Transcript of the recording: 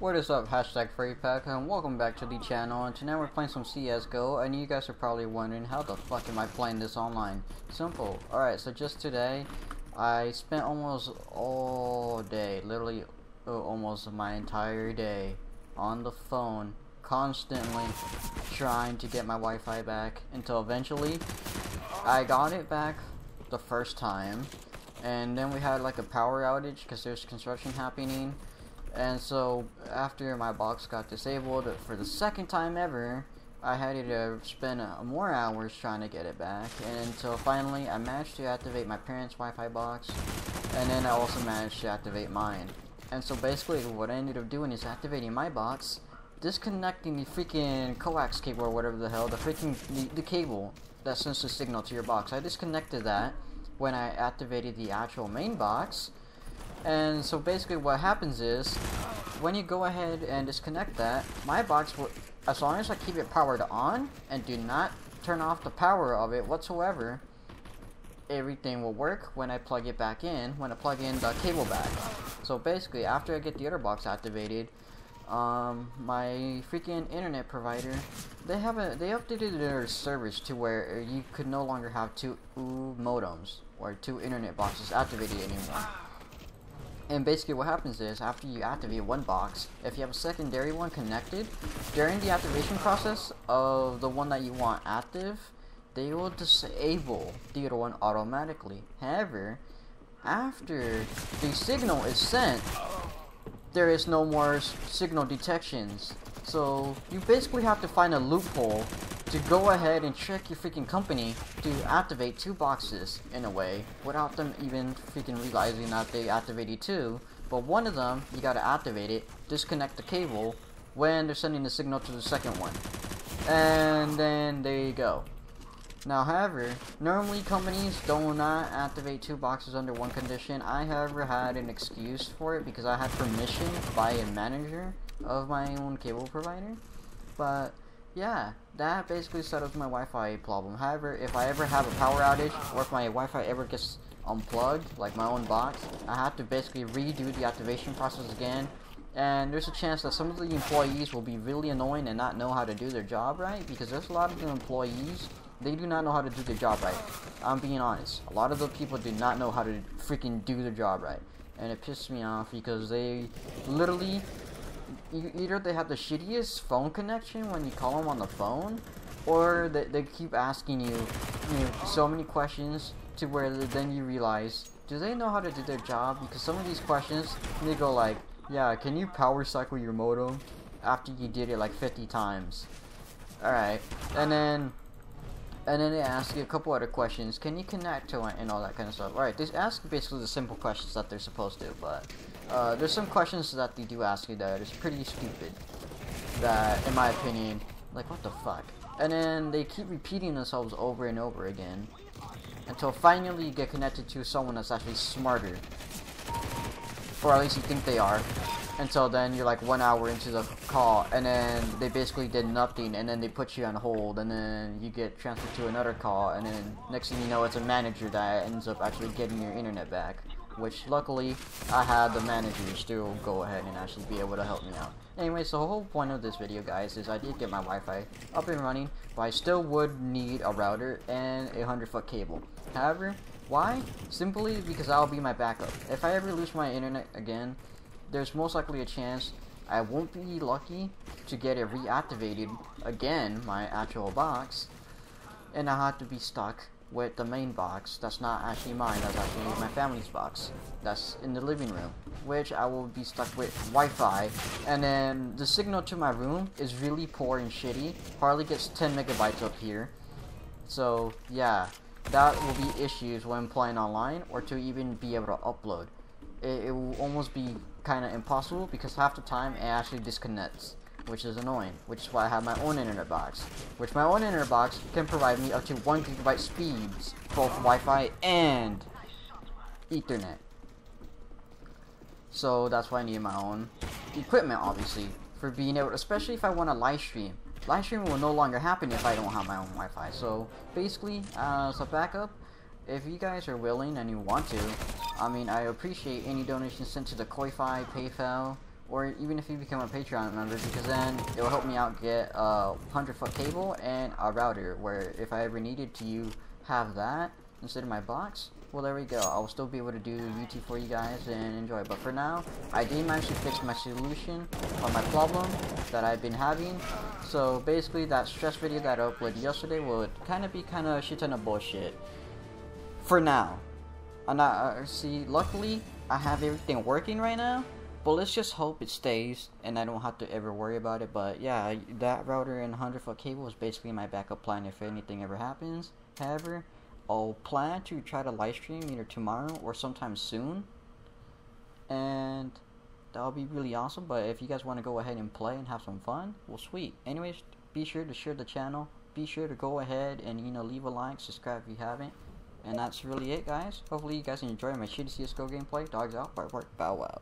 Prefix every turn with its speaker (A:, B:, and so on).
A: What is up, hashtag FURRYPACK, and welcome back to the channel. And tonight we're playing some CSGO, and you guys are probably wondering, how the fuck am I playing this online? Simple. Alright, so just today, I spent almost all day, literally almost my entire day, on the phone, constantly trying to get my Wi-Fi back, until eventually, I got it back the first time, and then we had like a power outage, because there's construction happening. And so after my box got disabled for the second time ever, I had to spend more hours trying to get it back, and until finally I managed to activate my parents' Wi-Fi box, and then I also managed to activate mine. And so basically what I ended up doing is activating my box, disconnecting the freaking coax cable or whatever the hell, the cable that sends the signal to your box. I disconnected that when I activated the actual main box. And so basically what happens is, when you go ahead and disconnect that, my box will, as long as I keep it powered on and do not turn off the power of it whatsoever, everything will work when I plug it back in, when I plug in the cable back. So basically, after I get the other box activated, my freaking internet provider, they updated their service to where you could no longer have two modems or two internet boxes activated anymore. And basically what happens is, after you activate one box, if you have a secondary one connected, during the activation process of the one that you want active, they will disable the other one automatically. However, after the signal is sent, there is no more signal detections. So you basically have to find a loophole to go ahead and trick your freaking company to activate two boxes in a way without them even freaking realizing that they activated two. But one of them, you gotta activate it, disconnect the cable when they're sending the signal to the second one, and then there you go. Now, however, normally companies do not activate two boxes under one condition. I, however, had an excuse for it because I had permission by a manager of my own cable provider. But yeah, that basically settles my Wi-Fi problem. However, if I ever have a power outage, or if my Wi-Fi ever gets unplugged, like my own box, I have to basically redo the activation process again. And there's a chance that some of the employees will be really annoying and not know how to do their job right, because there's a lot of the employees, they do not know how to do their job right. I'm being honest. A lot of the people do not know how to freaking do their job right. And it pisses me off because they literally, either they have the shittiest phone connection when you call them on the phone, or they keep asking you, so many questions to where then you realize, do they know how to do their job? Because some of these questions, they go like, yeah, can you power cycle your modem after you did it like 50 times? Alright, and then they ask you a couple other questions. Can you connect to it and all that kind of stuff? Alright, they ask basically the simple questions that they're supposed to, but there's some questions that they do ask you that is pretty stupid. That, in my opinion, like, what the fuck? And then they keep repeating themselves over and over again until finally you get connected to someone that's actually smarter. Or at least you think they are. Until then, you're like 1 hour into the call, and then they basically did nothing, and then they put you on hold, and then you get transferred to another call, and then next thing you know, it's a manager that ends up actually getting your internet back. Which, luckily, I had the manager still go ahead and actually be able to help me out. Anyway, so the whole point of this video, guys, is I did get my Wi-Fi up and running, but I still would need a router and a 100-foot cable. However, why? Simply because that'll be my backup. If I ever lose my internet again, there's most likely a chance I won't be lucky to get it reactivated again, my actual box, and I'll have to be stuck with the main box that's not actually mine, that's actually my family's box that's in the living room, which I will be stuck with Wi-Fi, and then the signal to my room is really poor and shitty, hardly gets 10 megabytes up here. So yeah, that will be issues when playing online, or to even be able to upload. It will almost be kind of impossible because half the time it actually disconnects, which is annoying, which is why I have my own internet box, which my own internet box can provide me up to 1 GB speeds, both Wi-Fi and Ethernet. So that's why I need my own equipment, obviously, for being able to, especially if I want to live stream. Live streaming will no longer happen if I don't have my own Wi-Fi. So basically, as a backup, if you guys are willing and you want to, I mean, I appreciate any donations sent to the Ko-Fi, PayPal, or even if you become a Patreon member, because then it will help me out get a 100-foot cable and a router, where if I ever needed to have that instead of my box, well, there we go. I'll still be able to do UT for you guys and enjoy. But for now, I did manage to fix my solution on my problem that I've been having. So basically, that stress video that I uploaded yesterday would kind of be a shit ton of bullshit. For now. See, luckily, I have everything working right now. But let's just hope it stays and I don't have to ever worry about it. But yeah, that router and 100-foot cable is basically my backup plan if anything ever happens. However, I'll plan to try to live stream either tomorrow or sometime soon. And that'll be really awesome. But if you guys want to go ahead and play and have some fun, well, sweet. Anyways, be sure to share the channel. Be sure to go ahead and, you know, leave a like, subscribe if you haven't. And that's really it, guys. Hopefully you guys enjoy my shitty CSGO gameplay. Dogs out, bark, bark, bow wow.